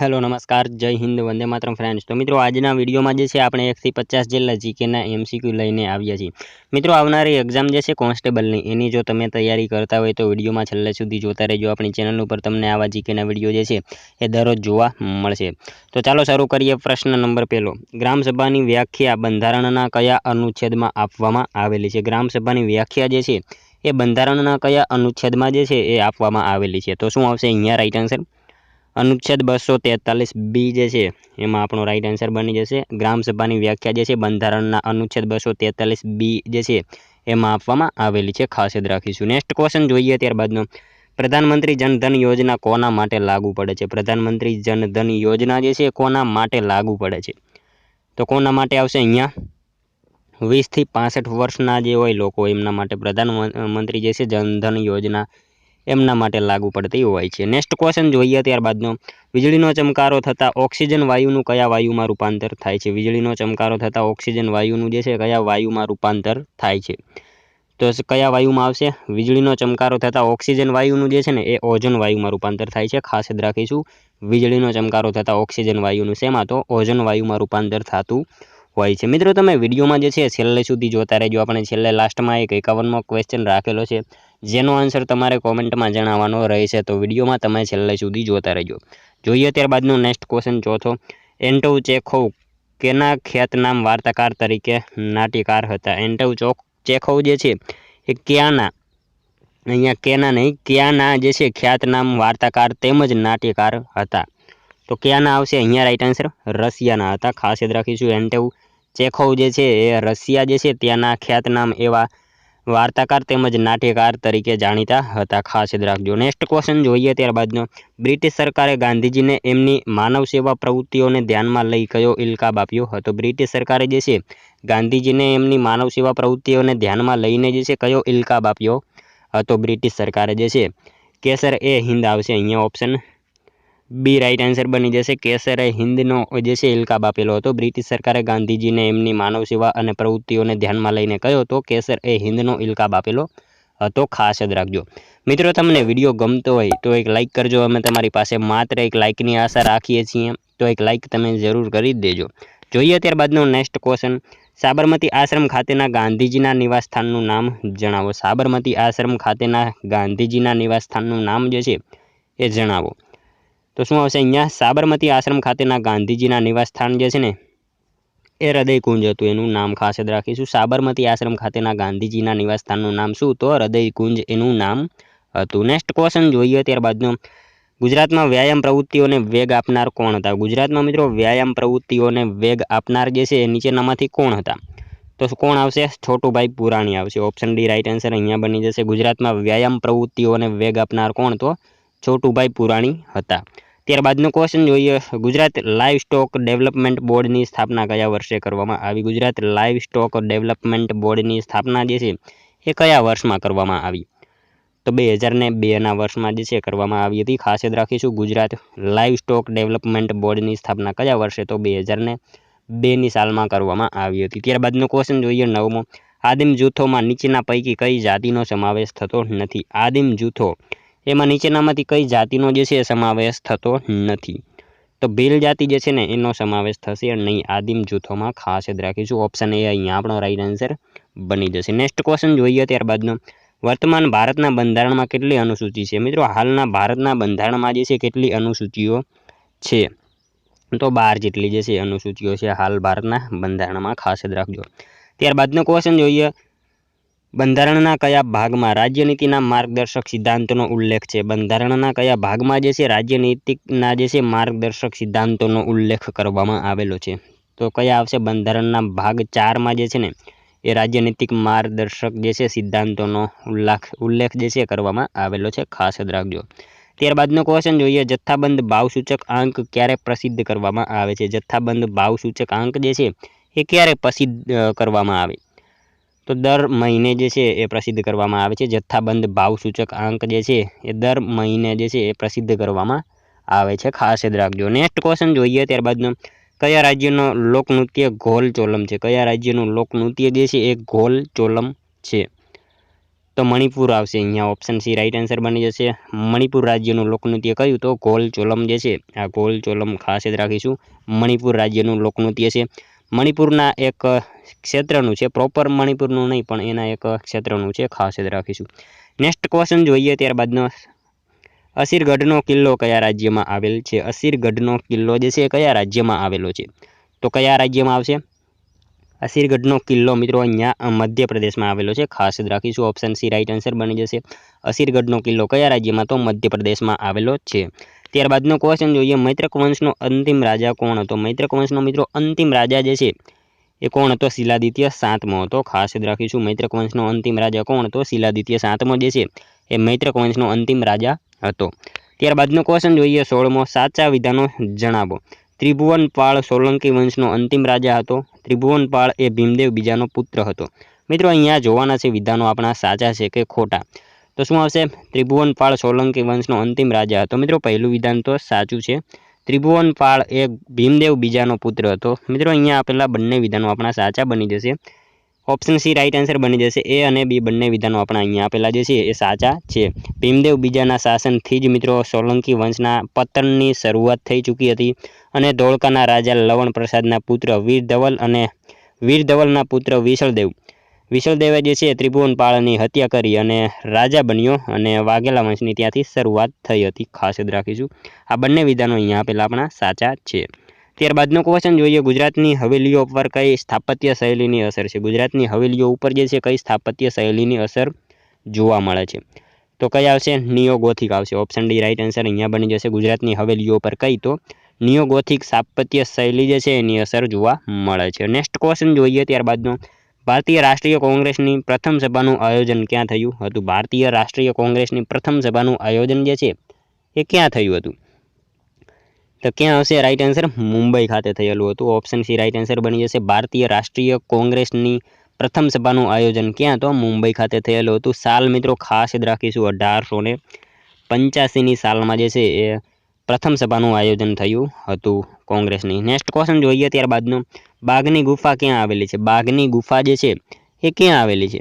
Hello नमस्कार जय Hind Vande Mataram friends. तो मित्रों आज वीडियो में આપણે 1 થી 50 જેટલા જીકેના એમસીક્યુ લઈને આવ્યા છીએ। મિત્રો આવનારી એક્ઝામ જે છે કોન્સ્ટેબલની એની જો તમે તૈયારી કરતા હોય તો વિડીયોમાં છેલ્લે સુધી જોતા રહેજો। આપણી ચેનલ ઉપર તમને આવા જીકેના વિડીયો જે છે એ દરરોજ જોવા મળશે। તો ચાલો શરૂ કરીએ। પ્રશ્ન નંબર 1 ગ્રામસભાની વ્યાખ્યા બંધારણના કયા અનુચ્છેદમાં આપવામાં આવેલી છે? ગ્રામસભાની વ્યાખ્યા જે છે એ બંધારણના કયા અનુચ્છેદમાં જે છે એ આપવામાં આવેલી છે? તો શું આવશે અહીંયા રાઈટ આન્સર? अनुच्छेद 243 बी जे छे एमां आपणो राइट आंसर बनी जशे। ग्रामसभानी व्याख्या जे छे बंधारणना अनुच्छेद 243 बी जे छे एमां आपवामां आवेली छे, खास याद राखीशुं। नेक्स्ट क्वेश्चन जोईए त्यारबादनो। प्रधानमंत्री जनधन योजना कोना माटे लागू पड़े छे? प्रधानमंत्री जनधन योजना जे छे कोना माटे लागू पड़े छे? तो कोना माटे आवशे अहींया 20 થી 65 वर्षना जे होय लोको एमना माटे प्रधानमंत्री जे छे जनधन योजना एमना माटे लागू पड़ती होय छे। नेक्स्ट क्वेश्चन जोईए त्यारबादनो। वीजळीनो चमकारो थता ऑक्सिजन वायुनुं कया वायुमां रूपांतर थाय छे? वीजळीनो चमकारो थता ऑक्सिजन वायुनुं जे छे कया वायुमां रूपांतर थाय छे? तो कया वायुमां आवशे? वीजळीनो चमकारो थता ऑक्सिजन वायुनुं जे छे ने ए ओझोन वायुमां रूपांतर थाय छे, खास याद राखीशुं। वीजळीनो चमकारो थता ऑक्सिजन वायुनुं शेमां? तो ओझोन वायुमां रूपांतर थतुं होय छे। मित्रों तमे विडियोमां जे छे छेल्ले सुधी जोता रहेजो। आपणे छेल्ले लास्टमां एक 51मो क्वेश्चन राखेलो छे जेनो आंसर तमारे कॉमेंटमां जणाववानो रहेशे, तो विडियोमां तमे छेल्ले सुधी जोता रहेजो। जोईए त्यारबादनो नेक्स्ट क्वेश्चन चौथो। एंटोव चेखोव केना ख्यातनाम वार्ताकार तरीके नाट्यकार हता? एंटोव चेखोव जे छे ए क्याना, अहींया केना नहीं क्याना जे छे ख्यातनाम वार्ताकार तेमज नाट्यकार हता? तो क्याना आवशे अहींया राइट आंसर? रशियाना हता, खास याद राखीशुं। एंटोव चेखोव जे छे ए रशिया जे छे त्याना ख्यातनाम एवा वार्ताकार तेमज नाट्यकार तरीके जाणीता हता, खास याद राखजो। नेक्स्ट क्वेश्चन जोईए त्यारबादनो। ब्रिटिश सरकारे गांधीजीने एमनी मानव सेवा प्रवृत्तिओने ध्यानमां लई कयो इल्काब आप्यो हतो? ब्रिटिश सरकारे जे छे गांधीजीने एमनी मानव सेवा प्रवृत्तिओने ध्यानमां लईने जे छे कयो इल्काब आप्यो हतो ब्रिटिश सरकारे? जे छे केसर ए हिंद आवशे अहींया ऑप्शन बी राइट आंसर बनी जशे। केसर ए हिंदनो जे छे इल्काब आपेलो हतो ब्रिटिश सरकारे गांधीजीने एमनी मानव सेवा अने प्रवृत्तिओने ध्यानमां लईने कयो हतो? केसर ए हिंदनो इल्काब आपेलो हतो, खास याद राखजो। मित्रों तमने विडियो गमतो होय तो एक लाइक करजो। अमे तमारी पासे मात्र एक लाइकनी आशा राखीए छीए, तो एक लाइक तमे जरूर करी देजो। जोईए त्यारबादनो नेक्स्ट क्वेश्चन। साबरमती आश्रम खातेना गांधीजीना निवासस्थाननुं नाम जणावो। साबरमती आश्रम खातेना गांधीजीना निवासस्थाननुं नाम जे छे ए जणावो। तो शुं आवशे अहींया? साबरमती आश्रम खातेना गांधीजीना निवासस्थान जे छे ने ए हृदयकुंज हतुं, एनुं नाम खास याद राखीशुं। साबरमती आश्रम खातेना गांधीजीना निवासस्थाननुं नाम शुं? तो हृदयकुंज एनुं नाम हतुं। नेक्स्ट क्वेश्चन जोईए त्यारबादनो। गुजरातमां व्यायाम प्रवृत्तिओने वेग आपनार कोण हता? गुजरातमां मित्रों व्यायाम प्रवृत्तिओने वेग आपनार जे छे ए नीचेनामांथी कोण हता? तो कोण आवशे? छोटुभाई पुराणी आवशे। ऑप्शन डी राइट आंसर अहींया बनी जशे। गुजरातमां व्यायाम प्रवृत्तिओने वेग आपनार कोण? तो छोटुभाई पुराणी हता। त्यारबादनो क्वेश्चन जोईए। गुजरात लाइवस्टॉक डेवलपमेंट बोर्डनी स्थापना कया वर्षे करवामां आवी? गुजरात लाइवस्टॉक डेवलपमेंट बोर्डनी स्थापना जे छे ए कया वर्षमां करवामां आवी? तो 2002 ना वर्षमां जे छे करवामां आवी हती, खास याद राखीशुं। गुजरात लाइवस्टॉक डेवलपमेंट बोर्डनी स्थापना कया वर्षे? तो 2002 ની સાલમાં કરવામાં આવી હતી। ત્યારબાદનો ક્વેશ્ચન જોઈએ 9મો। આદિમ જૂથોમાં નીચેના પૈકી કઈ જાતિનો સમાવેશ થતો નથી? આદિમ જૂથો એમાં નીચેનામાંથી કઈ જાતિનો જે છે સમાવેશ થતો નથી? તો ભીલ જાતિ જે છે ને એનો સમાવેશ થશે નહીં આદિમ જૂથોમાં, ખાસ યાદ રાખીશું। ઓપ્શન એ અહીંયા આપણો રાઈટ આન્સર બની જશે। નેક્સ્ટ ક્વેશ્ચન જોઈએ ત્યારબાદનો। વર્તમાન ભારતના બંધારણમાં કેટલી અનુસૂચિ છે? મિત્રો હાલના ભારતના બંધારણમાં જે છે કેટલી અનુસૂચિઓ છે? तो 12 જેટલી જે છે અનુસૂચિઓ છે હાલ ભારતના બંધારણમાં, ખાસ યાદ રાખજો। ત્યારબાદનો ક્વેશ્ચન જોઈએ। બંધારણના કયા ભાગમાં રાજ્યનીતિના માર્ગદર્શક સિદ્ધાંતોનો ઉલ્લેખ છે? બંધારણના કયા ભાગમાં જે છે રાજ્યનીતિના જે છે માર્ગદર્શક સિદ્ધાંતોનો ઉલ્લેખ કરવામાં આવેલો છે? તો કયા આવશે? બંધારણના ભાગ 4માં જે છે ને એ રાજ્યનીતિક માર્ગદર્શક જે છે સિદ્ધાંતોનો ઉલ્લેખ જે છે કરવામાં આવેલો છે, ખાસ યાદ રાખજો। ત્યારબાદનો ક્વેશ્ચન જોઈએ। જથ્થાબંધ ભાવસૂચક આંક ક્યારે પ્રસિદ્ધ કરવામાં આવે છે? જથ્થાબંધ ભાવસૂચક આંક જે છે એ ક્યારે પ્રસિદ્ધ કરવામાં આવે? તો દર મહિને જે છે એ પ્રસિદ્ધ કરવામાં આવે છે। જથ્થાબંધ ભાવસૂચક આંક જે છે એ દર મહિને જે છે એ પ્રસિદ્ધ કરવામાં આવે છે, ખાસ યાદ રાખજો। નેક્સ્ટ ક્વેશ્ચન જોઈએ ત્યારબાદનો। કયા રાજ્યનો લોકનૃત્ય ઘોલ ચોલમ છે? કયા રાજ્યનું લોકનૃત્ય જે છે એ ઘોલ ચોલમ છે? તો મણિપુર આવશે અહીંયા ઓપ્શન સી રાઈટ આન્સર બની જશે। મણિપુર રાજ્યનું લોકનૃત્ય કયું તો ગોલ ચોલમ જે છે આ ગોલ ચોલમ ખાસ યાદ રાખીશું। મણિપુર રાજ્યનું લોકનૃત્ય છે। મણિપુરના એક ક્ષેત્રનું છે, પ્રોપર મણિપુરનું નહીં પણ એના એક ક્ષેત્રનું છે, ખાસ યાદ રાખીશું। નેક્સ્ટ ક્વેશ્ચન જોઈએ ત્યારબાદનો, અસીરગઢનો કિલ્લો કયા રાજ્યમાં આવેલ છે? અસીરગઢનો કિલ્લો જે છે એ કયા રાજ્યમાં આવેલો છે? તો કયા રાજ્યમાં આવશે? અસીરગઢનો કિલ્લો મિત્રો અહીંયા મધ્યપ્રદેશમાં આવેલો છે, ખાસ યાદ રાખીશું। ઓપ્શન સી રાઈટ આન્સર બની જશે। અસીરગઢનો કિલ્લો કયા રાજ્યમાં? તો મધ્યપ્રદેશમાં આવેલો છે। ત્યારબાદનો ક્વેશ્ચન જોઈએ, મૈત્રક વંશનો અંતિમ રાજા કોણ હતો? મૈત્રક વંશનો મિત્રો અંતિમ રાજા જે છે એ કોણ હતો? શિલાદિત્ય સાતમો હતો, ખાસ યાદ રાખીશું। મૈત્રક વંશનો અંતિમ રાજા કોણ હતો? શિલાદિત્ય સાતમો જે છે એ મૈત્રક વંશનો અંતિમ રાજા હતો। ત્યારબાદનો ક્વેશ્ચન જોઈએ 16મો, સાચા વિધાનો જણાવો। ત્રિભુવનપાળ સોલંકી વંશનો અંતિમ રાજા હતો। ત્રિભુવનપાળ એ ભીમદેવ બીજાનો પુત્ર હતો। મિત્રો અહીંયા જોવાના છે વિધાનો આપણા સાચા છે કે ખોટા। તો શું આવશે? ત્રિભુવનપાળ સોલંકી વંશનો અંતિમ રાજા હતો। મિત્રો પહેલું વિધાન તો સાચું છે। ત્રિભુવનપાળ એ ભીમદેવ બીજાનો પુત્ર હતો। મિત્રો અહીંયા આપેલા બંને વિધાનો આપણા સાચા બની જશે। ઓપ્શન સી રાઈટ આન્સર બની જશે। એ અને બી બંને વિધાનો આપણા અહીંયા આપેલા જે છે એ સાચા છે। ભીમદેવ બીજાના શાસનથી જ મિત્રો સોલંકી વંશના પતનની શરૂઆત થઈ ચૂકી હતી અને ધોળકાના રાજા લવણ પ્રસાદના પુત્ર વીરધવલ અને વીરધવલના પુત્ર વિશળદેવે જે છે ત્રિભુવનપાળની હત્યા કરી અને રાજા બન્યો અને વાઘેલા વંશની ત્યાંથી શરૂઆત થઈ હતી, ખાસ યાદ રાખીશું। આ બંને વિધાનો અહીંયા આપેલા આપણા સાચા છે। ત્યારબાદનો ક્વેશ્ચન જોઈએ, ગુજરાતની હવેલીઓ પર કઈ સ્થાપત્ય શૈલીની અસર છે? ગુજરાતની હવેલીઓ ઉપર જે છે કઈ સ્થાપત્ય શૈલીની અસર જોવા મળે છે? તો કઈ આવશે? નિયોગોથિક આવશે। ઓપ્શન ડી રાઈટ આન્સર અહીંયા બની જશે। ગુજરાતની હવેલીઓ પર કઈ? તો નિયોગોથિક સ્થાપત્ય શૈલી જે છે એની અસર જોવા મળે છે। નેક્સ્ટ ક્વેશ્ચન જોઈએ ત્યારબાદનો, ભારતીય રાષ્ટ્રીય કોંગ્રેસની પ્રથમ સભાનું આયોજન ક્યાં થયું હતું? ભારતીય રાષ્ટ્રીય કોંગ્રેસની પ્રથમ સભાનું આયોજન જે છે એ ક્યાં થયું હતું? તો ક્યાં આવશે રાઈટ આન્સર? મુંબઈ ખાતે થયેલું હતું। ઓપ્શન સી રાઈટ આન્સર બની જશે। ભારતીય રાષ્ટ્રીય કોંગ્રેસની પ્રથમ સભાનું આયોજન ક્યાં? તો મુંબઈ ખાતે થયેલું હતું। સાલ મિત્રો ખાસ યાદ રાખીશું 1885ની સાલમાં જે છે એ પ્રથમ સભાનું આયોજન થયું હતું કોંગ્રેસની। નેક્સ્ટ ક્વેશ્ચન જોઈએ ત્યારબાદનો, બાઘની ગુફા ક્યાં આવેલી છે? બાઘની ગુફા જે છે એ ક્યાં આવેલી છે?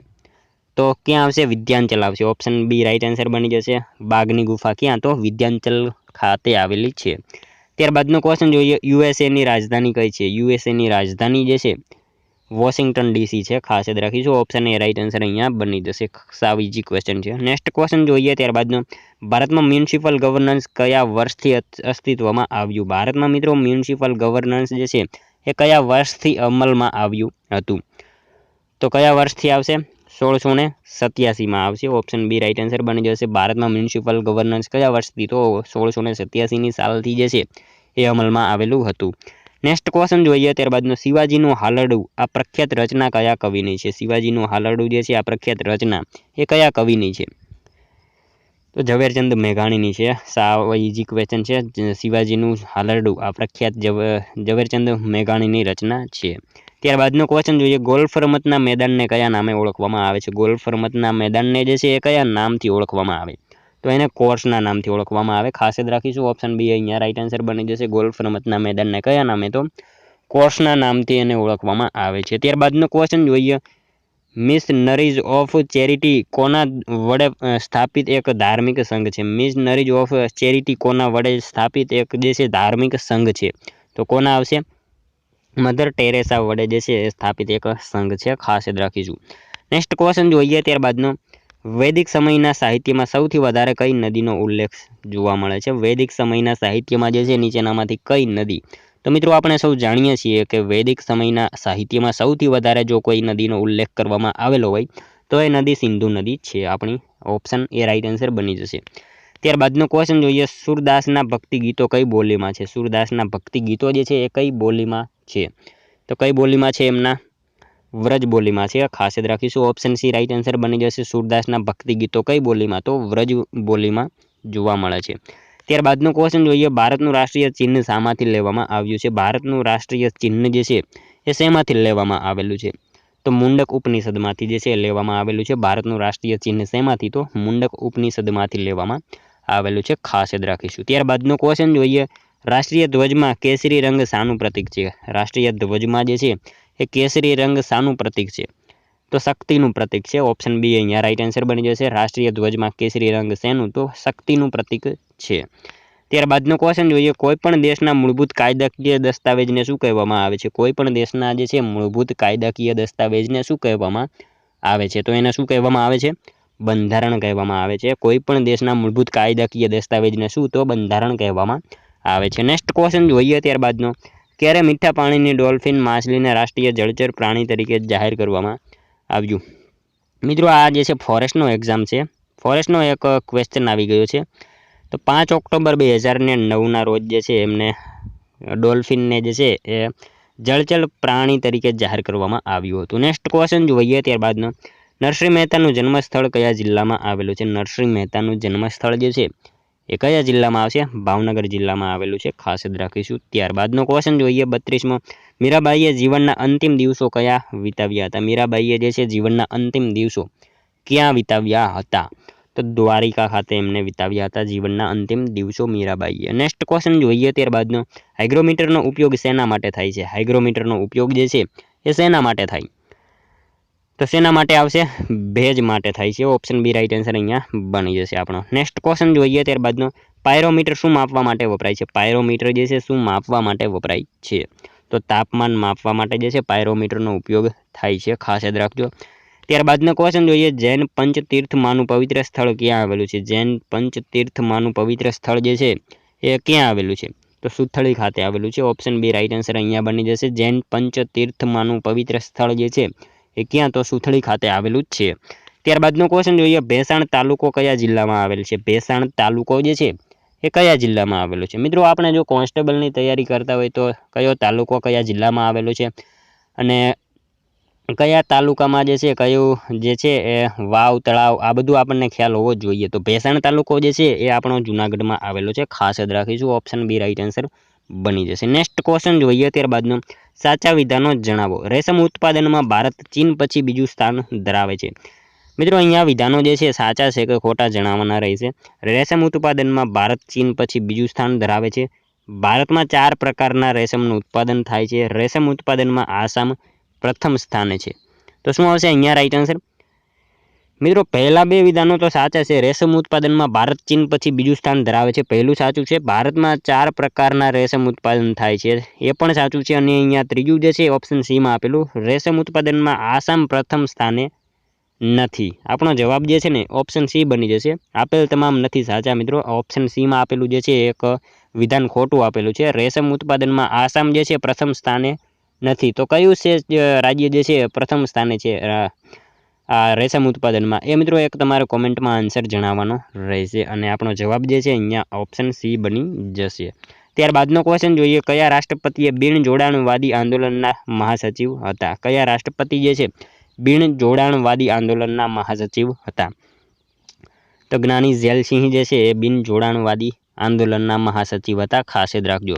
તો ક્યાં આવશે? વિદ્યાંચલ આવશે। ઓપ્શન બી રાઈટ આન્સર બની જશે। બાઘની ગુફા ક્યાં? તો વિદ્યાંચલ ખાતે આવેલી છે। ત્યારબાદનો ક્વેશ્ચન જોઈએ, યુએસએની રાજધાની કઈ છે? યુએસએની રાજધાની જે છે વોશિંગ્ટન ડીસી છે, ખાસ યાદ રાખીશું। ઓપ્શન એ રાઈટ આન્સર અહીંયા બની જશે। સાવ ઇઝી ક્વેશ્ચન છે। નેક્સ્ટ ક્વેશ્ચન જોઈએ ત્યારબાદનો, ભારતમાં મ્યુનિસિપલ ગવર્નન્સ કયા વર્ષથી અસ્તિત્વમાં આવ્યું? ભારતમાં મિત્રો મ્યુનિસિપલ ગવર્નન્સ જે છે એ કયા વર્ષથી અમલમાં આવ્યું હતું? તો કયા વર્ષથી આવશે? 1687માં આવશે। ઓપ્શન બી રાઈટ આન્સર બની જશે। ભારતમાં મ્યુનિસિપલ ગવર્નન્સ કયા વર્ષથી? તો 1687ની સાલથી જે છે એ અમલમાં આવેલું હતું। નેક્સ્ટ ક્વેશ્ચન જોઈએ ત્યારબાદનો, શિવાજીનું હાલરડું આ પ્રખ્યાત રચના કયા કવિની છે? શિવાજીનું હાલરડું જે છે આ પ્રખ્યાત રચના એ કયા કવિની છે? તો ઝવેરચંદ મેઘાણીની છે। સાવ ઇઝી ક્વેશ્ચન છે। શિવાજીનું હાલરડું આ પ્રખ્યાત ઝવેરચંદ મેઘાણીની રચના છે। ત્યારબાદનો ક્વેશ્ચન જોઈએ, ગોલ્ફ રમતના મેદાનને કયા નામે ઓળખવામાં આવે છે? ગોલ્ફ રમતના મેદાનને જે છે એ કયા નામથી ઓળખવામાં આવે? તો એને કોર્સના નામથી ઓળખવામાં આવે, ખાસ યાદ રાખીશું। ઓપ્શન બી અહીંયા રાઈટ આન્સર બની જશે। ગોલ્ફ રમતના મેદાનને કયા નામે? તો કોર્સના નામથી એને ઓળખવામાં આવે છે। ત્યારબાદનો ક્વેશ્ચન જોઈએ, મિશનરીઝ ઓફ ચેરિટી કોના વડે સ્થાપિત એક ધાર્મિક સંઘ છે? મિશનરીઝ ઓફ ચેરિટી કોના વડે સ્થાપિત એક જે છે ધાર્મિક સંઘ છે? તો કોના આવશે? મધર ટેરેસા વડે જે છે એ સ્થાપિત એક સંઘ છે, ખાસ યાદ રાખીશું। નેક્સ્ટ ક્વેશ્ચન જોઈએ ત્યારબાદનો, વૈદિક સમયના સાહિત્યમાં સૌથી વધારે કઈ નદીનો ઉલ્લેખ જોવા મળે છે? વૈદિક સમયના સાહિત્યમાં જે છે નીચેનામાંથી કઈ નદી? તો મિત્રો આપણે સૌ જાણીએ છીએ કે વૈદિક સમયના સાહિત્યમાં સૌથી વધારે જો કોઈ નદીનો ઉલ્લેખ કરવામાં આવેલો હોય તો એ નદી સિંધુ નદી છે આપણી। ઓપ્શન એ રાઈટ આન્સર બની જશે। ત્યારબાદનો ક્વેશ્ચન જોઈએ, સૂરદાસના ભક્તિ ગીતો કઈ બોલીમાં છે? સૂરદાસના ભક્તિ ગીતો જે છે એ કઈ બોલીમાં છે? તો કઈ બોલીમાં છે? એમના વ્રજ બોલીમાં છે, ખાસ યાદ રાખીશું। ઓપ્શન સી રાઈટ આન્સર બની જશે। સૂરદાસના ભક્તિ ગીતો કઈ બોલીમાં? તો વ્રજ બોલીમાં જોવા મળે છે। ત્યારબાદનો ક્વેશ્ચન જોઈએ, ભારતનું રાષ્ટ્રીય ચિહ્ન શામાંથી લેવામાં આવ્યું છે? ભારતનું રાષ્ટ્રીય ચિહ્ન જે છે એ શેમાંથી લેવામાં આવેલું છે? તો મુંડક ઉપનિષદમાંથી જે છે લેવામાં આવેલું છે। ભારતનું રાષ્ટ્રીય ચિહ્ન શેમાંથી? તો મુંડક ઉપનિષદમાંથી લેવામાં આવેલું છે, ખાસ યાદ રાખીશું। ત્યારબાદનો ક્વેશ્ચન જોઈએ, રાષ્ટ્રીય ધ્વજમાં કેસરી રંગ શાનું પ્રતીક છે? રાષ્ટ્રીય ધ્વજમાં જે છે એ કેસરી રંગ શાનું પ્રતીક છે? તો શક્તિનું પ્રતીક છે, ઓપ્શન બી અહીંયા રાઈટ આન્સર બની જશે। રાષ્ટ્રીય ધ્વજમાં કેસરી રંગ શેનું? તો શક્તિનું પ્રતીક છે। ત્યારબાદનો ક્વેશ્ચન જોઈએ, કોઈપણ દેશના મૂળભૂત કાયદાકીય દસ્તાવેજને શું કહેવામાં આવે છે? કોઈપણ દેશના જે છે મૂળભૂત કાયદાકીય દસ્તાવેજને શું કહેવામાં આવે છે? તો એને શું કહેવામાં આવે છે? બંધારણ કહેવામાં આવે છે। કોઈપણ દેશના મૂળભૂત કાયદાકીય દસ્તાવેજને શું? તો બંધારણ કહેવામાં આવે છે। નેક્સ્ટ ક્વેશ્ચન જોઈએ ત્યારબાદનો, ક્યારે મીઠા પાણીની ડોલ્ફિન માછલીને રાષ્ટ્રીય જળચર પ્રાણી તરીકે જાહેર કરવામાં આવ્યું? મિત્રો આ જે છે ફોરેસ્ટનો એક્ઝામ છે, ફોરેસ્ટનો એક ક્વેશ્ચન આવી ગયો છે। તો 5 ઓક્ટોબર 2009ના રોજ જે છે એમને ડોલ્ફિનને જે છે એ જળચર પ્રાણી તરીકે જાહેર કરવામાં આવ્યું હતું। નેક્સ્ટ ક્વેશ્ચન જોઈએ ત્યારબાદનો, નરસિંહ મહેતાનું જન્મસ્થળ કયા જિલ્લામાં આવેલું છે? નરસિંહ મહેતાનું જન્મસ્થળ જે છે એ કયા જિલ્લામાં આવશે? ભાવનગર જિલ્લામાં આવેલું છે, ખાસ યાદ રાખીશું। ત્યારબાદનો ક્વેશ્ચન જોઈએ 32મો, મીરાબાઈએ જીવનના અંતિમ દિવસો કયા વિતાવ્યા હતા? મીરાબાઈએ જે છે જીવનના અંતિમ દિવસો ક્યાં વિતાવ્યા હતા? તો દ્વારિકા ખાતે એમને વિતાવ્યા હતા જીવનના અંતિમ દિવસો મીરાબાઈએ। નેક્સ્ટ ક્વેશ્ચન જોઈએ ત્યારબાદનો, હાઇગ્રોમીટરનો ઉપયોગ શેના માટે થાય છે? હાઇગ્રોમીટરનો ઉપયોગ જે છે એ શેના માટે થાય? તો શેના માટે આવશે? ભેજ માટે થાય છે, ઓપ્શન બી રાઈટ આન્સર અહીંયા બની જશે આપણો। નેક્સ્ટ ક્વેશ્ચન જોઈએ ત્યારબાદનો, પાયરોમીટર શું માપવા માટે વપરાય છે? પાયરોમીટર જે છે શું માપવા માટે વપરાય છે? તો તાપમાન માપવા માટે જે છે પાયરોમીટરનો ઉપયોગ થાય છે, ખાસ યાદ રાખજો। ત્યારબાદનો ક્વેશ્ચન જોઈએ, જૈન પંચતીર્થમાંનું પવિત્ર સ્થળ ક્યાં આવેલું છે? જૈન પંચતીર્થમાંનું પવિત્ર સ્થળ જે છે એ ક્યાં આવેલું છે? તો સુથળી ખાતે આવેલું છે, ઓપ્શન બી રાઈટ આન્સર અહીંયા બની જશે। જૈન પંચતીર્થમાંનું પવિત્ર સ્થળ જે છે એ ક્યાં? તો સુથળી ખાતે આવેલું જ છે। ત્યારબાદનો ક્વેશ્ચન જોઈએ, ભેસાણ તાલુકો કયા જિલ્લામાં આવેલ છે? ભેસાણ તાલુકો જે છે એ કયા જિલ્લામાં આવેલો છે? મિત્રો આપણે જો કોન્સ્ટેબલની તૈયારી કરતા હોય તો કયો તાલુકો કયા જિલ્લામાં આવેલો છે અને કયા તાલુકામાં જે છે કયું જે છે એ વાવ તળાવ આ બધું આપણને ખ્યાલ હોવો જ જોઈએ। તો ભેસાણ તાલુકો જે છે એ આપણો જૂનાગઢમાં આવેલો છે, ખાસ યાદ રાખીશું, ઓપ્શન બી રાઈટ આન્સર બની જશે। નેક્સ્ટ ક્વેશ્ચન જોઈએ ત્યારબાદનો, સાચા વિધાનો જણાવો। રેશમ ઉત્પાદનમાં ભારત ચીન પછી બીજું સ્થાન ધરાવે છે। મિત્રો અહીંયા વિધાનો જે છે સાચા છે કે ખોટા જણાવવાના રહેશે। રેશમ ઉત્પાદનમાં ભારત ચીન પછી બીજું સ્થાન ધરાવે છે। ભારતમાં 4 પ્રકારના રેશમનું ઉત્પાદન થાય છે। રેશમ ઉત્પાદનમાં આસામ પ્રથમ સ્થાને છે। તો શું આવશે અહીંયા રાઈટ આન્સર? મિત્રો પહેલા 2 વિધાનો તો સાચા છે। રેશમ ઉત્પાદનમાં ભારત ચીન પછી બીજું સ્થાન ધરાવે છે, પહેલું સાચું છે। ભારતમાં 4 પ્રકારના રેશમ ઉત્પાદન થાય છે એ પણ સાચું છે। અને અહીંયા ત્રીજું જે છે ઓપ્શન સીમાં આપેલું, રેશમ ઉત્પાદનમાં આસામ પ્રથમ સ્થાને નથી। આપણો જવાબ જે છે ને ઓપ્શન સી બની જશે। આપેલ તમામ નથી સાચા મિત્રો, ઓપ્શન સીમાં આપેલું જે છે એક વિધાન ખોટું આપેલું છે। રેશમ ઉત્પાદનમાં આસામ જે છે પ્રથમ સ્થાને નથી। તો કયું છે રાજ્ય જે છે પ્રથમ સ્થાને છે આ રેશમ ઉત્પાદનમાં? એ મિત્રો એક તમારે કોમેન્ટમાં આન્સર જણાવવાનો રહેશે અને આપણો જવાબ જે છે અહીંયા ઓપ્શન સી બની જશે। ત્યારબાદનો ક્વેશ્ચન જોઈએ, કયા રાષ્ટ્રપતિએ બિન જોડાણવાદી આંદોલનના મહાસચિવ હતા? કયા રાષ્ટ્રપતિ જે છે બિન જોડાણવાદી આંદોલનના મહાસચિવ હતા? તો જ્ઞાની ઝૈલ સિંહ જે છે એ બિન જોડાણવાદી આંદોલનના મહાસચિવ હતા, ખાસ યાદ રાખજો।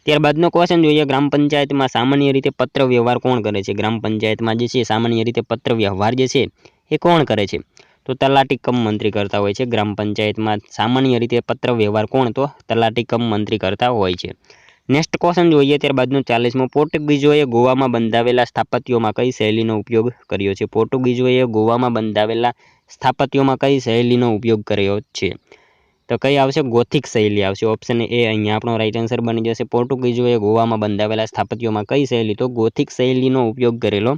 ત્યારબાદનો ક્વેશ્ચન જોઈએ, ગ્રામ પંચાયતમાં સામાન્ય રીતે પત્ર વ્યવહાર કોણ કરે છે? ગ્રામ પંચાયતમાં જે છે સામાન્ય રીતે પત્ર વ્યવહાર જે છે એ કોણ કરે છે? તો તલાટી કમ મંત્રી કરતા હોય છે। ગ્રામ પંચાયતમાં સામાન્ય રીતે પત્ર વ્યવહાર કોણ? તો તલાટી કમ મંત્રી કરતા હોય છે। નેક્સ્ટ ક્વેશ્ચન જોઈએ ત્યારબાદનો 40મો, પોર્ટુગીઝોએ ગોવામાં બંધાવેલા સ્થાપત્યોમાં કઈ શૈલીનો ઉપયોગ કર્યો છે? પોર્ટુગીઝોએ ગોવામાં બંધાવેલા સ્થાપત્યોમાં કઈ શૈલીનો ઉપયોગ કર્યો છે? તો કઈ આવશે? ગોથિક શૈલી આવશે, ઓપ્શન એ અહીંયા આપણો રાઈટ આન્સર બની જશે। પોર્ટુગીઝોએ ગોવામાં બંધાવેલા સ્થાપત્યોમાં કઈ શૈલી? તો ગોથિક શૈલીનો ઉપયોગ કરેલો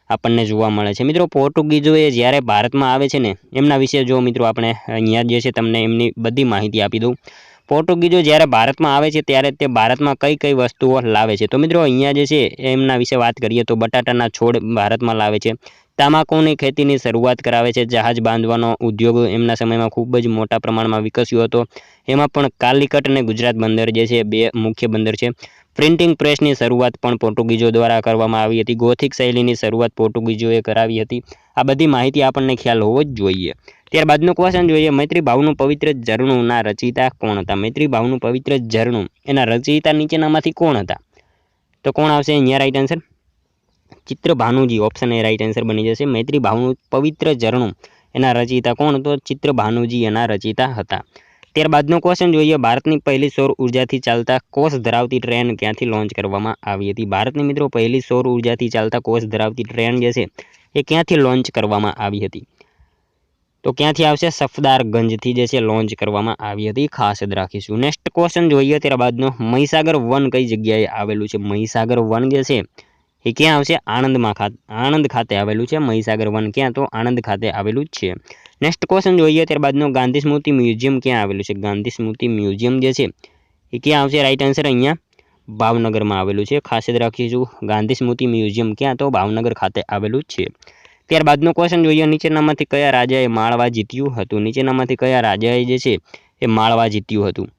આપણને જોવા મળે છે। મિત્રો પોર્ટુગીઝોએ જ્યારે ભારતમાં આવે છે ને એમના વિશે જો મિત્રો આપણે અહીંયા જે છે તમને એમની બધી માહિતી આપી દઉં। પોર્ટુગીઝો જ્યારે ભારતમાં આવે છે ત્યારે તે ભારતમાં કઈ કઈ વસ્તુઓ લાવે છે? તો મિત્રો અહીંયા જે છે એમના વિશે વાત કરીએ તો બટાટાના છોડ ભારતમાં લાવે છે, તમાકુની ખેતીની શરૂઆત કરાવે છે, જહાજ બાંધવાનો ઉદ્યોગ એમના સમયમાં ખૂબ જ મોટા પ્રમાણમાં વિકસ્યો હતો, એમાં પણ કાલિકટ અને ગુજરાત બંદર જે છે 2 મુખ્ય બંદર છે। પ્રિન્ટિંગ પ્રેસની શરૂઆત પણ પોર્ટુગીઝો દ્વારા કરવામાં આવી હતી। ગોથિક શૈલીની શરૂઆત પોર્ટુગીઝોએ કરાવી હતી। આ બધી માહિતી આપણને ખ્યાલ હોવો જ જોઈએ। ત્યારબાદનો ક્વેશ્ચન જોઈએ, મૈત્રી ભાવનું પવિત્ર ઝરણુંના રચયિતા કોણ હતા? મૈત્રી ભાવનું પવિત્ર ઝરણું એના રચયિતા નીચેનામાંથી કોણ હતા? તો કોણ આવશે અહીંયા right answer? Chitrabhanuji, option A right answer બની જશે। મૈત્રી ભાવનું પવિત્ર ઝરણું એના રચયિતા કોણ? તો ચિત્રભાનુજી એના રચયિતા હતા। ત્યારબાદનો ક્વેશ્ચન જોઈએ, ભારતની પહેલી સૌર ઉર્જાથી ચાલતા કોષ ધરાવતી ટ્રેન ક્યાંથી લોન્ચ કરવામાં આવી હતી? ભારતની મિત્રો પહેલી સૌર ઉર્જાથી ચાલતા કોષ ધરાવતી ટ્રેન જે છે એ ક્યાંથી લોન્ચ કરવામાં આવી હતી? તો ક્યાંથી આવશે? સફદારગંજથી જે છે લોન્ચ કરવામાં આવી હતી, ખાસ યાદ રાખીશું. નેક્સ્ટ ક્વેશ્ચન જોઈએ ત્યારબાદનો, મહીસાગર વન કઈ જગ્યાએ આવેલું છે? મહીસાગર વન જે છે એ ક્યાં આવશે? આણંદ ખાતે આવેલું છે મહીસાગર વન. ક્યાં? તો આણંદ ખાતે આવેલું જ છે. નેક્સ્ટ ક્વેશ્ચન જોઈએ ત્યારબાદનો, ગાંધી સ્મૃતિ મ્યુઝિયમ ક્યાં આવેલું છે? ગાંધી સ્મૃતિ મ્યુઝિયમ જે છે એ ક્યાં આવશે? રાઈટ આન્સર અહીંયા ભાવનગરમાં આવેલું છે, ખાસ યાદ રાખીશું. ગાંધી સ્મૃતિ મ્યુઝિયમ ક્યાં? તો ભાવનગર ખાતે આવેલું જ છે. ત્યારબાદનો ક્વેશ્ચન જોઈએ, નીચેનામાંથી કયા રાજાએ માળવા જીત્યું હતું? નીચેનામાંથી કયા રાજાએ જે છે એ માળવા જીત્યું હતું?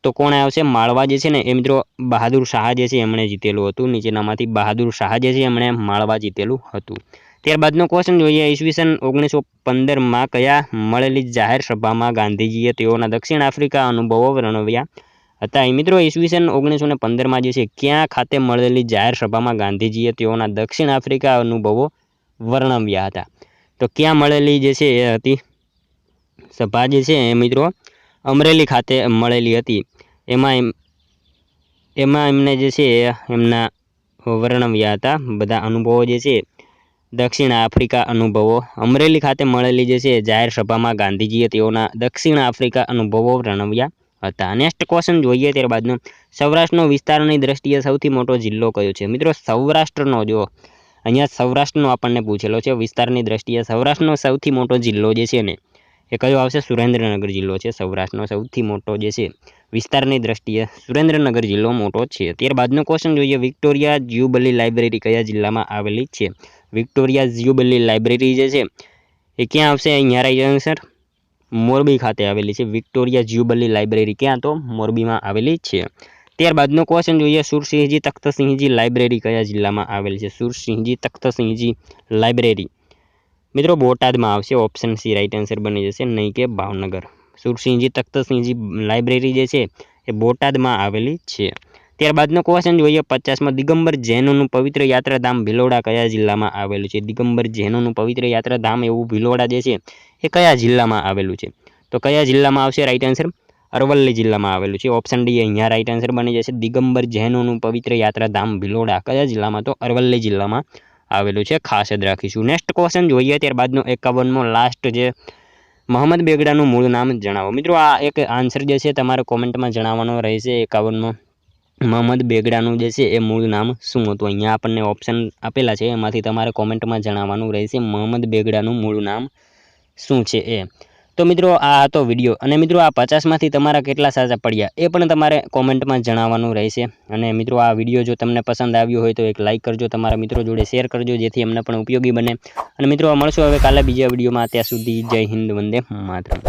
તો કોણ આવશે? માળવા જે છે ને એ મિત્રો બહાદુર શાહ જે છે એમણે જીતેલું હતું. નીચેનામાંથી બહાદુર શાહ જે છે એમણે માળવા જીતેલું હતું. ત્યારબાદનો ક્વેશ્ચન જોઈએ, ઈસવીસન 1915માં કયા મળેલી જાહેર સભામાં ગાંધીજીએ તેઓના દક્ષિણ આફ્રિકા અનુભવો વર્ણવ્યા હતા? મિત્રો ઈસવીસન 1915માં જે છે ક્યાં ખાતે મળેલી જાહેર સભામાં ગાંધીજીએ તેઓના દક્ષિણ આફ્રિકા અનુભવો વર્ણવ્યા હતા? તો ક્યાં મળેલી જે છે એ હતી સભા જે છે એ મિત્રો? અમરેલી ખાતે મળેલી હતી. એમાં એમને જે છે એમના વર્ણવ્યા હતા બધા અનુભવો જે છે દક્ષિણ આફ્રિકા અનુભવો. અમરેલી ખાતે મળેલી જે છે જાહેર સભામાં ગાંધીજીએ તેઓના દક્ષિણ આફ્રિકા અનુભવો વર્ણવ્યા હતા. નેક્સ્ટ ક્વેશ્ચન જોઈએ ત્યારબાદનો, સૌરાષ્ટ્રનો વિસ્તારની દ્રષ્ટિએ સૌથી મોટો જિલ્લો કયો છે? મિત્રો સૌરાષ્ટ્રનો, જો અહીંયા સૌરાષ્ટ્રનો આપણને પૂછેલો છે, વિસ્તારની દ્રષ્ટિએ સૌરાષ્ટ્રનો સૌથી મોટો જિલ્લો જે છે ને એ કયો આવશે? સુરેન્દ્રનગર જિલ્લો છે સૌરાષ્ટ્રનો સૌથી મોટો જે છે વિસ્તારની દ્રષ્ટિએ સુરેન્દ્રનગર જિલ્લો મોટો છે. ત્યારબાદનો ક્વેશ્ચન જોઈએ, વિક્ટોરિયા જ્યુબલી લાઇબ્રેરી કયા જિલ્લામાં આવેલી છે? વિક્ટોરિયા જ્યુબલી લાઇબ્રેરી જે છે એ ક્યાં આવશે? અહીંયા રાઈટ આન્સર મોરબી ખાતે આવેલી છે. વિક્ટોરિયા જ્યુબલી લાઇબ્રેરી ક્યાં? તો મોરબીમાં આવેલી છે. ત્યારબાદનો ક્વેશ્ચન જોઈએ, સુરસિંહજી તખ્તસિંહજી લાઇબ્રેરી કયા જિલ્લામાં આવેલી છે? સુરસિંહજી તખ્તસિંહજી લાઇબ્રેરી મિત્રો બોટાદમાં આવશે. ઓપ્શન સી રાઈટ આન્સર બની જશે, નહીં કે ભાવનગર. સુરસિંહજી તખ્તસિંહજી લાઇબ્રેરી જે છે એ બોટાદમાં આવેલી છે. ત્યારબાદનો ક્વેશ્ચન જોઈએ, 50માં દિગંબર જૈનોનું પવિત્ર યાત્રાધામ ભિલોડા કયા જિલ્લામાં આવેલું છે? દિગંબર જૈનોનું પવિત્ર યાત્રાધામ એવું ભિલોડા જે છે એ કયા જિલ્લામાં આવેલું છે? તો કયા જિલ્લામાં આવશે? રાઈટ આન્સર અરવલ્લી જિલ્લામાં આવેલું છે. ઓપ્શન ડી અહીંયા રાઈટ આન્સર બની જશે. દિગંબર જૈનોનું પવિત્ર યાત્રાધામ ભિલોડા કયા જિલ્લામાં? તો અરવલ્લી જિલ્લામાં આવેલું છે, ખાસ યાદ રાખીશું. નેક્સ્ટ ક્વેશ્ચન જોઈએ ત્યારબાદનો 51મો લાસ્ટ જે, મોહમ્મદ બેગડાનું મૂળ નામ જણાવો. મિત્રો આ એક આન્સર જે છે તમારે કોમેન્ટમાં જણાવવાનો રહેશે. 51મો મોહમ્મદ બેગડાનું જે છે એ મૂળ નામ શું હતું? અહીંયા આપણને ઓપ્શન આપેલા છે, એમાંથી તમારે કોમેન્ટમાં જણાવવાનું રહેશે મોહમ્મદ બેગડાનું મૂળ નામ શું છે એ. તો મિત્રો આ હતો વિડીયો, અને મિત્રો આ 50માંથી તમારા કેટલા સાચા પડ્યા એ પણ તમારે કોમેન્ટમાં જણાવવાનું રહેશે. અને મિત્રો આ વિડીયો જો તમને પસંદ આવ્યો હોય તો એક લાઇક કરજો, તમારા મિત્રો જોડે શેર કરજો, જેથી એમને પણ ઉપયોગી બને. અને મિત્રો મળશું હવે કાલે બીજા વિડીયોમાં. ત્યાં સુધી જય હિન્દ, વંદે માતરમ.